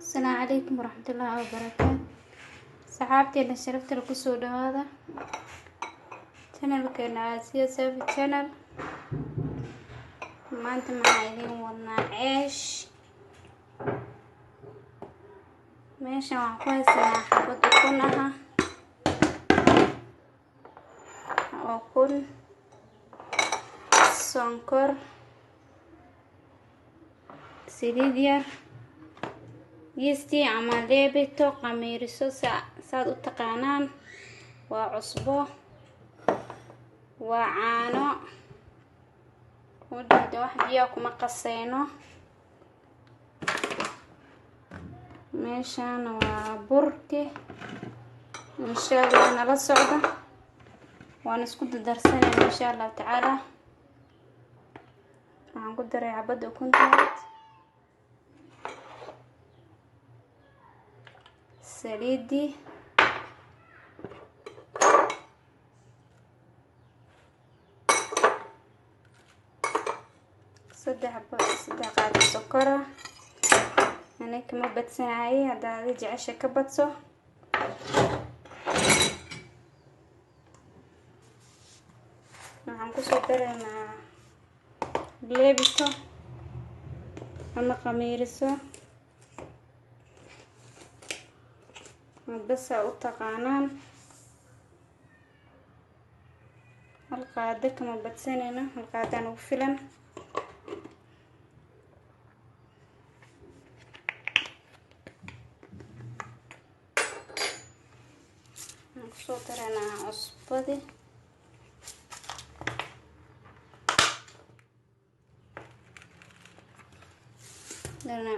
السلام عليكم ورحمة الله وبركاته. صحابتي اللي شرفت القصود هذا channel كنا سياسة في channel. ما انت معايلين والله عيش ماشي مع كويسة حبت كنها أو كن سكر سيليدير يستي عمليه بيتو قميرسو ساد utaqaanaan waa cusbo waa caano wadada wax biyo kuma qasayno meeshaan waa burki insha Allah nala socda waan isku darsanay insha Allah taala waxaan ku daray xabad ukunta سريدي صدق قاعدة سكرة أنا كم بتسنعي هذا يجي عشا كبتسو نعم كسو درنا بليبتو أما قميرسو بس utaqaanaan hal qaado kama badsanayna hal qaadaan ugu filan soo daranaa cusbadi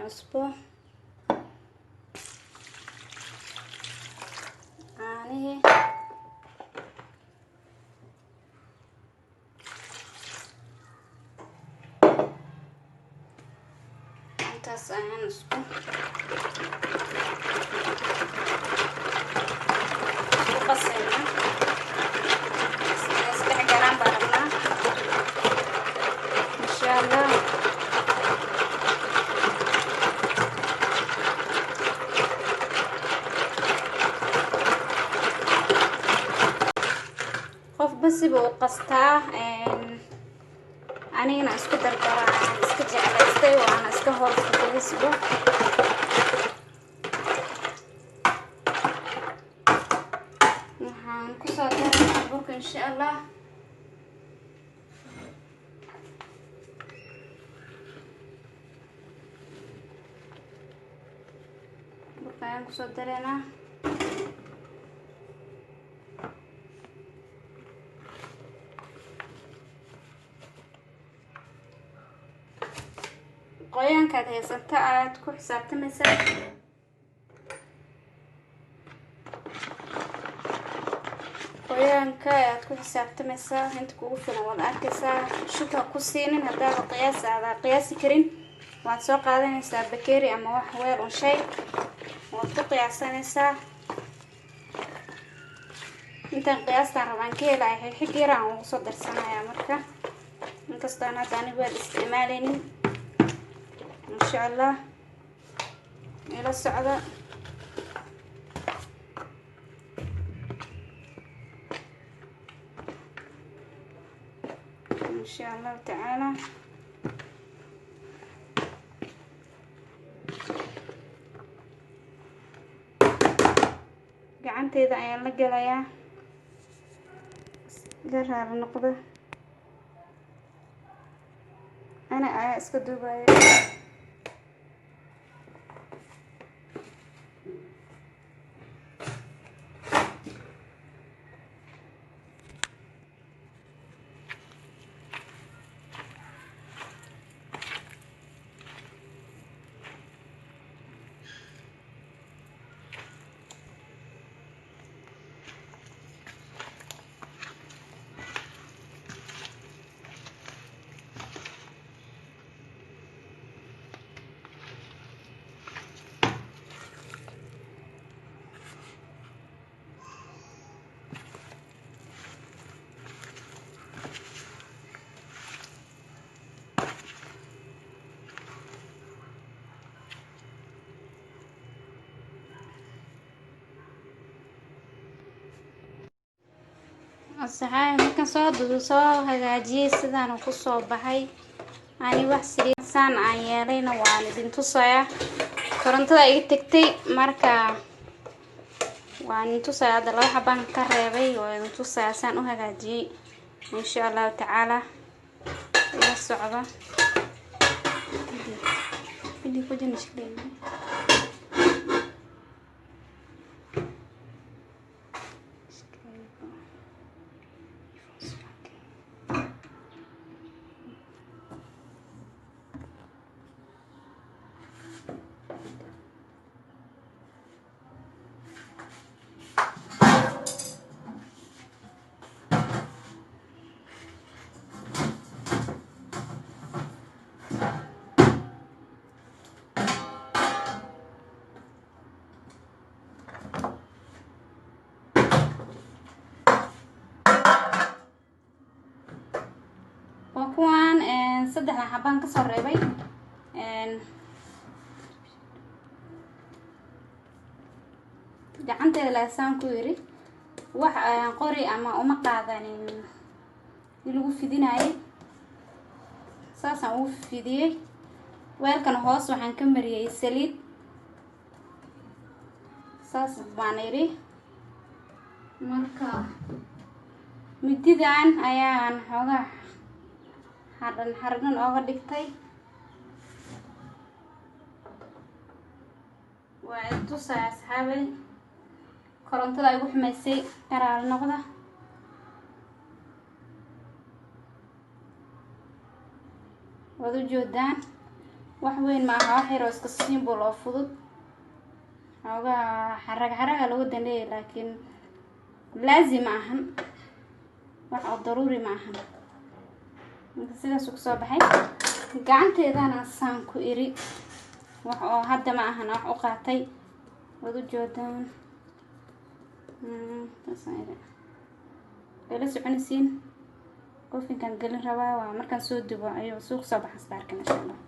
cusbo ayaan isku qasayna iska galaan baarna insha Allah qof bas buu qastaa anigana isku dardaraa iska jeclaystay waana iska hor fadhiisbo waxaan ku soo daraa burka insha Allah burka ayaan ku soo dareynaa qoyaankaad haysata aad ku xisaabtamaysaa qoyaanka aad ku xisaabtamaysaa inta kugu filan waad arkaysaa shuka ku siinin haddaaba qiyaasi karin waad soo qaadanaysaa bakeeri ama wax weel un shay waad ku qiyaasanaysaa intaan qiyaastaan rabaan ka helahay xig yar aan ugu soo darsanayaa marka inkastaan hadda anigu waad isticmaalaynin إن شاء الله إلى السعودة إن شاء الله تعالى gacanteyda ayaan la galayaa gaar noqdo ana ayaa iska duubaya asxaabta markaan soo duubo soo hagaajiyay sidaan ku soo baxay ani wax siriisan aan yeelayna waan idin tusayaa korontada iga tagtay marka waan idin tusayaa hadda laba xabaan ka reebay waan idin tusayaa saan u hagaajiyay insha Allah tacaala ila socda بدي كوجن شكلين وكوان صدق حبان كسر ربي gacanta la saan ku yiri wax aan qori ama uma qaadanin lagu fidinayay saasan u fidiyay weelkan hoos waxaan ka mariyay saliid saas baan iri marka mididan ayaan xogaa xargan ooga dhigtay waa intu asxaabay korontada ay ugu xumaysay qaraal noqda wada joodaan wax weyn ma aha wax yar oo iska simple oo fudud xogaa xaraga lagu dandeeyay laakiin laazim ahan wax oo daruuri ma ahan sidaas ku soo baxay gacanteedana saan ku iri wax oo hadda ma ahan wax u qaatay wada joodaan taasayda ila soconaysiin qofkan galin rabaa waa markaan soo dubo ayuu suuq soo baxay starkan insha Allah